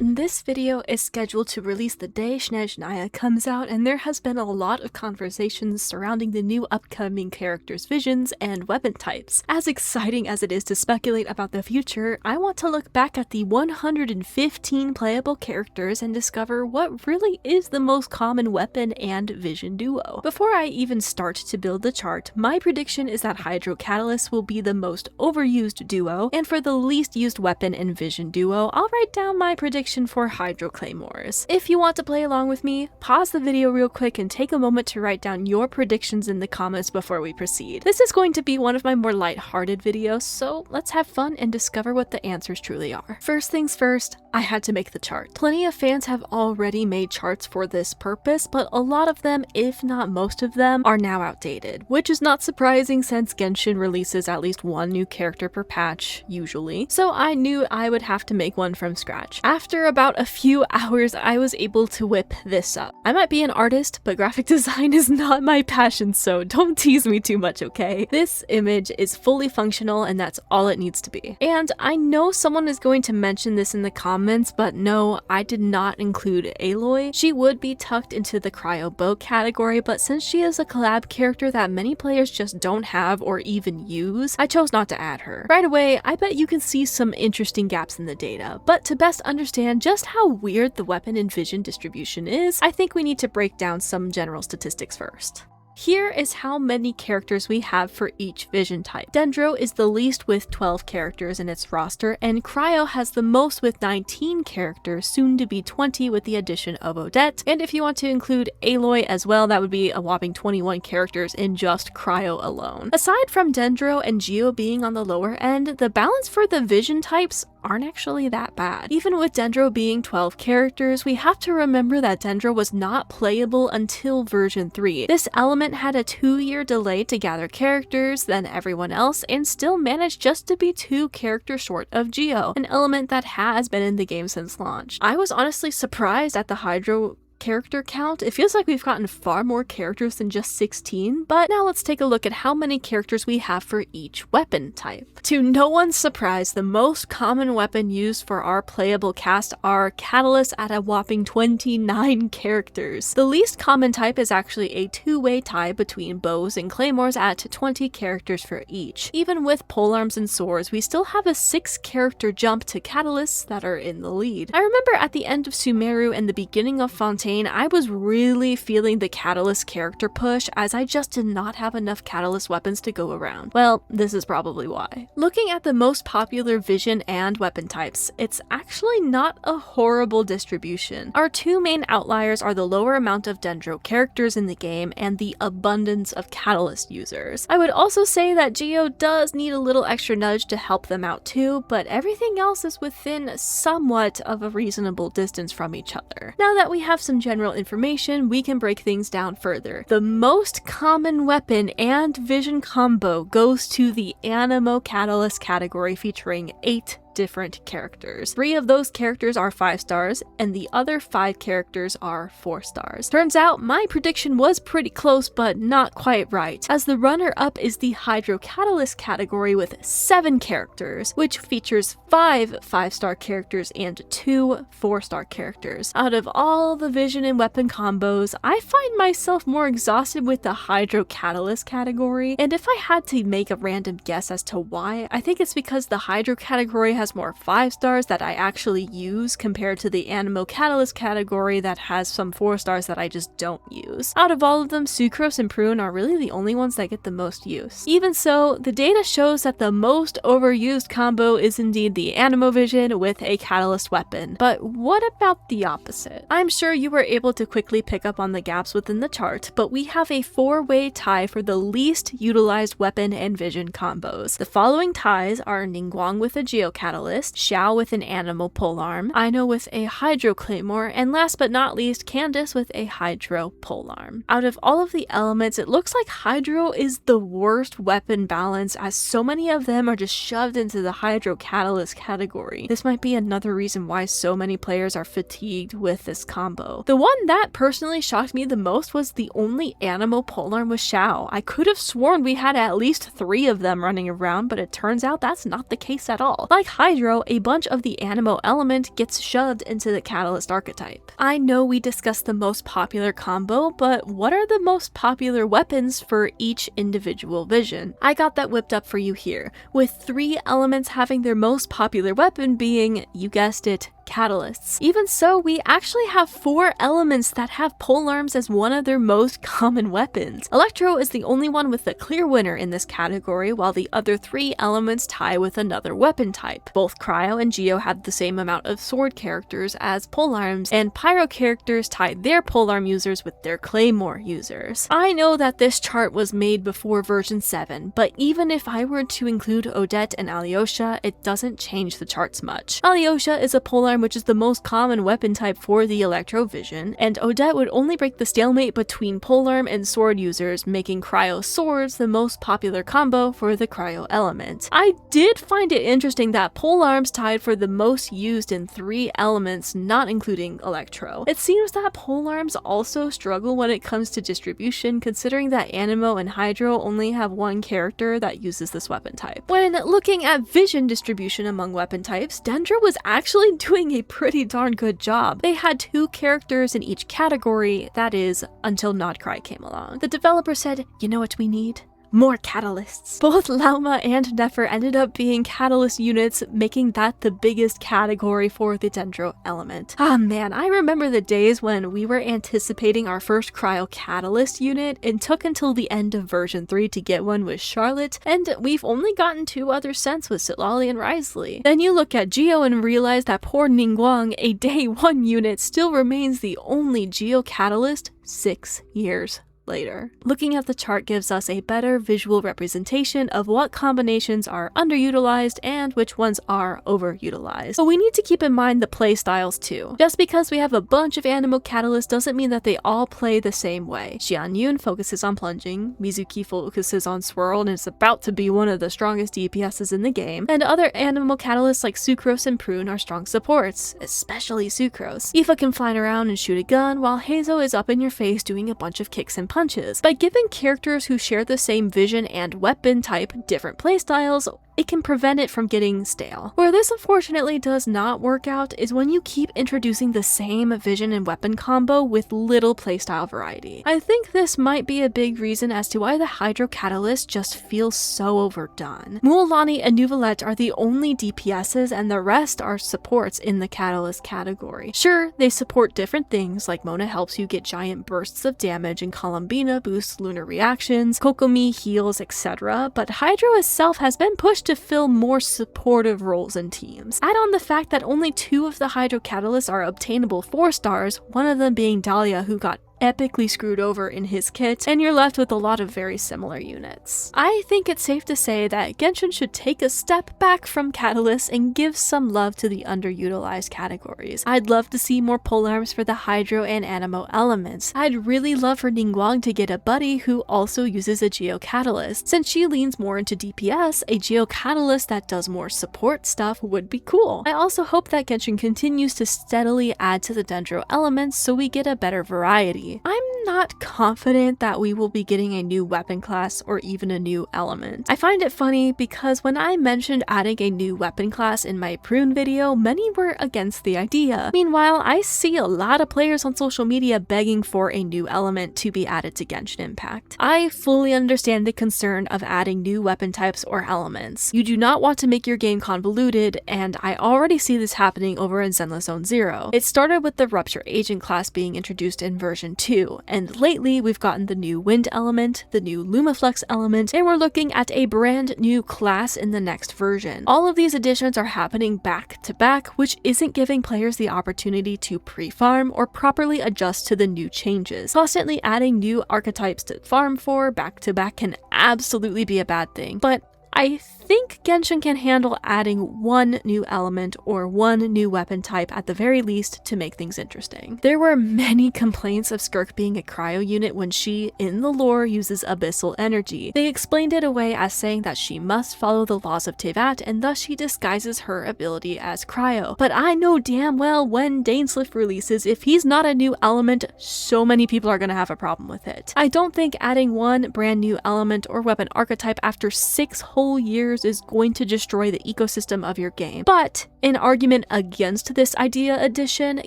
This video is scheduled to release the day Snezhnaya comes out, and there has been a lot of conversations surrounding the new upcoming characters' visions and weapon types. As exciting as it is to speculate about the future, I want to look back at the 115 playable characters and discover what really is the most common weapon and vision duo. Before I even start to build the chart, my prediction is that Hydro Catalyst will be the most overused duo, and for the least used weapon and vision duo, I'll write down my prediction for Hydro Claymores. If you want to play along with me, pause the video real quick and take a moment to write down your predictions in the comments before we proceed. This is going to be one of my more light-hearted videos, so let's have fun and discover what the answers truly are. First things first, I had to make the chart. Plenty of fans have already made charts for this purpose, but a lot of them, if not most of them, are now outdated, which is not surprising since Genshin releases at least one new character per patch, usually, so I knew I would have to make one from scratch. After about a few hours, I was able to whip this up. I might be an artist, but graphic design is not my passion, so don't tease me too much, okay? This image is fully functional and that's all it needs to be. And I know someone is going to mention this in the comments, but no, I did not include Aloy. She would be tucked into the cryo boat category, but since she is a collab character that many players just don't have or even use, I chose not to add her. Right away, I bet you can see some interesting gaps in the data, but to best understand just how weird the weapon and vision distribution is, I think we need to break down some general statistics first. Here is how many characters we have for each vision type. Dendro is the least with 12 characters in its roster, and Cryo has the most with 19 characters, soon to be 20 with the addition of Odette, and if you want to include Aloy as well, that would be a whopping 21 characters in just Cryo alone. Aside from Dendro and Geo being on the lower end, the balance for the vision types aren't actually that bad. Even with Dendro being 12 characters, we have to remember that Dendro was not playable until version 3. This element had a 2-year delay to gather characters than everyone else and still managed just to be 2 characters short of Geo, an element that has been in the game since launch. I was honestly surprised at the Hydro character count. It feels like we've gotten far more characters than just 16, but now let's take a look at how many characters we have for each weapon type. To no one's surprise, the most common weapon used for our playable cast are Catalysts at a whopping 29 characters. The least common type is actually a 2-way tie between bows and claymores at 20 characters for each. Even with polearms and swords, we still have a 6-character jump to Catalysts that are in the lead. I remember at the end of Sumeru and the beginning of Fontaine, I was really feeling the Catalyst character push as I just did not have enough Catalyst weapons to go around. Well, this is probably why. Looking at the most popular vision and weapon types, it's actually not a horrible distribution. Our 2 main outliers are the lower amount of Dendro characters in the game and the abundance of Catalyst users. I would also say that Geo does need a little extra nudge to help them out too, but everything else is within somewhat of a reasonable distance from each other. Now that we have some general information, we can break things down further. The most common weapon and vision combo goes to the Anemo Catalyst category, featuring 8 different characters. 3 of those characters are 5 stars, and the other 5 characters are 4 stars. Turns out my prediction was pretty close, but not quite right, as the runner-up is the Hydro Catalyst category with 7 characters, which features 5 5-star characters and 2 4-star characters. Out of all the vision and weapon combos, I find myself more exhausted with the Hydro Catalyst category, and if I had to make a random guess as to why, I think it's because the Hydro category has more 5 stars that I actually use compared to the Anemo Catalyst category that has some 4 stars that I just don't use. Out of all of them, Sucrose and Prune are really the only ones that get the most use. Even so, the data shows that the most overused combo is indeed the Anemo Vision with a Catalyst weapon. But what about the opposite? I'm sure you were able to quickly pick up on the gaps within the chart, but we have a 4-way tie for the least utilized weapon and vision combos. The following ties are Ningguang with a Geo Catalyst, Xiao with an Animal Polearm, Aino with a Hydro Claymore, and last but not least, Candace with a Hydro Polearm. Out of all of the elements, it looks like Hydro is the worst weapon balance, as so many of them are just shoved into the Hydro Catalyst category. This might be another reason why so many players are fatigued with this combo. The one that personally shocked me the most was the only Animal Polearm with Xiao. I could have sworn we had at least 3 of them running around, but it turns out that's not the case at all. Like Hydro, a bunch of the Anemo element gets shoved into the Catalyst archetype. I know we discussed the most popular combo, but what are the most popular weapons for each individual vision? I got that whipped up for you here, with 3 elements having their most popular weapon being, you guessed it, catalysts. Even so, we actually have 4 elements that have polearms as one of their most common weapons. Electro is the only one with a clear winner in this category, while the other 3 elements tie with another weapon type. Both Cryo and Geo have the same amount of sword characters as polearms, and Pyro characters tie their polearm users with their Claymore users. I know that this chart was made before version 7, but even if I were to include Odette and Alyosha, it doesn't change the charts much. Alyosha is a polearm which is the most common weapon type for the Electro Vision, and Odette would only break the stalemate between polearm and sword users, making Cryo Swords the most popular combo for the Cryo element. I did find it interesting that polearms tied for the most used in 3 elements, not including Electro. It seems that polearms also struggle when it comes to distribution, considering that Anemo and Hydro only have 1 character that uses this weapon type. When looking at vision distribution among weapon types, Dendra was actually doing a pretty darn good job. They had 2 characters in each category, that is, until Nodcry came along. The developer said, you know what we need? More catalysts. Both Lauma and Nefer ended up being catalyst units, making that the biggest category for the Dendro element. Ah man, I remember the days when we were anticipating our first Cryo Catalyst unit. It took until the end of version 3 to get one with Charlotte, and we've only gotten 2 others since with Sitlali and Risley. Then you look at Geo and realize that poor Ningguang, a day 1 unit, still remains the only Geo Catalyst 6 years later. Looking at the chart gives us a better visual representation of what combinations are underutilized and which ones are overutilized. But we need to keep in mind the play styles too. Just because we have a bunch of Anemo catalysts doesn't mean that they all play the same way. Xianyun focuses on plunging, Mizuki focuses on swirl and is about to be one of the strongest DPSs in the game, and other Anemo catalysts like Sucrose and Prune are strong supports, especially Sucrose. Aoife can fly around and shoot a gun, while Hazo is up in your face doing a bunch of kicks and punches. By giving characters who share the same vision and weapon type different playstyles, it can prevent it from getting stale. Where this unfortunately does not work out is when you keep introducing the same vision and weapon combo with little playstyle variety. I think this might be a big reason as to why the Hydro Catalyst just feels so overdone. Mualani and Nuvolette are the only DPSs and the rest are supports in the Catalyst category. Sure, they support different things, like Mona helps you get giant bursts of damage and Columbina boosts lunar reactions, Kokomi heals, etc., but Hydro itself has been pushed to fill more supportive roles in teams. Add on the fact that only 2 of the Hydro Catalysts are obtainable 4 stars, one of them being Dahlia, who got epically screwed over in his kit, and you're left with a lot of very similar units. I think it's safe to say that Genshin should take a step back from Catalysts and give some love to the underutilized categories. I'd love to see more polearms for the Hydro and Anemo elements. I'd really love for Ningguang to get a buddy who also uses a Geo Catalyst. Since she leans more into DPS, a Geo Catalyst that does more support stuff would be cool. I also hope that Genshin continues to steadily add to the Dendro elements so we get a better variety. I'm not confident that we will be getting a new weapon class or even a new element. I find it funny because when I mentioned adding a new weapon class in my Prune video, many were against the idea. Meanwhile, I see a lot of players on social media begging for a new element to be added to Genshin Impact. I fully understand the concern of adding new weapon types or elements. You do not want to make your game convoluted, and I already see this happening over in Zenless Zone Zero. It started with the Rupture Agent class being introduced in version 2, and lately we've gotten the new Wind element, the new Lumaflex element, and we're looking at a brand new class in the next version. All of these additions are happening back to back, which isn't giving players the opportunity to pre-farm or properly adjust to the new changes. Constantly adding new archetypes to farm for back to back can absolutely be a bad thing, but I think Genshin can handle adding 1 new element or 1 new weapon type at the very least to make things interesting. There were many complaints of Skirk being a cryo unit when she, in the lore, uses abyssal energy. They explained it away as saying that she must follow the laws of Tevat and thus she disguises her ability as cryo. But I know damn well when Dainsliff releases, if he's not a new element, so many people are gonna have a problem with it. I don't think adding 1 brand new element or weapon archetype after 6 whole years characters is going to destroy the ecosystem of your game. But in argument against this idea addition,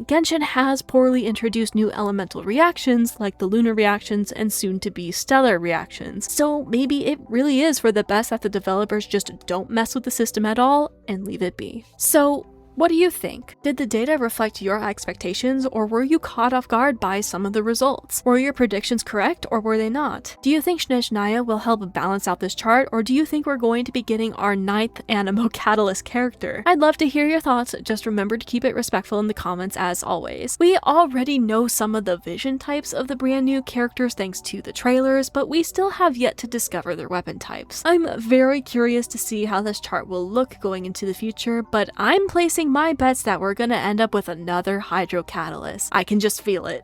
Genshin has poorly introduced new elemental reactions like the lunar reactions and soon to be stellar reactions. So maybe it really is for the best that the developers just don't mess with the system at all and leave it be. So what do you think? Did the data reflect your expectations, or were you caught off guard by some of the results? Were your predictions correct, or were they not? Do you think Snezhnaya will help balance out this chart, or do you think we're going to be getting our 9th Animo Catalyst character? I'd love to hear your thoughts, just remember to keep it respectful in the comments as always. We already know some of the vision types of the brand new characters thanks to the trailers, but we still have yet to discover their weapon types. I'm very curious to see how this chart will look going into the future, but I'm placing my bets that we're gonna end up with another Hydro Catalyst. I can just feel it.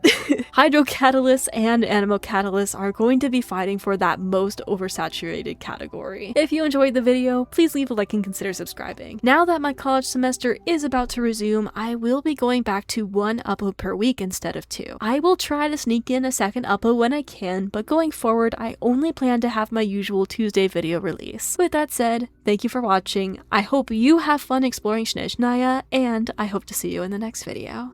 Hydro Catalyst and Animo Catalyst are going to be fighting for that most oversaturated category. If you enjoyed the video, please leave a like and consider subscribing. Now that my college semester is about to resume, I will be going back to 1 upload per week instead of 2. I will try to sneak in a second upload when I can, but going forward, I only plan to have my usual Tuesday video release. With that said, thank you for watching. I hope you have fun exploring Snezhnaya, and I hope to see you in the next video.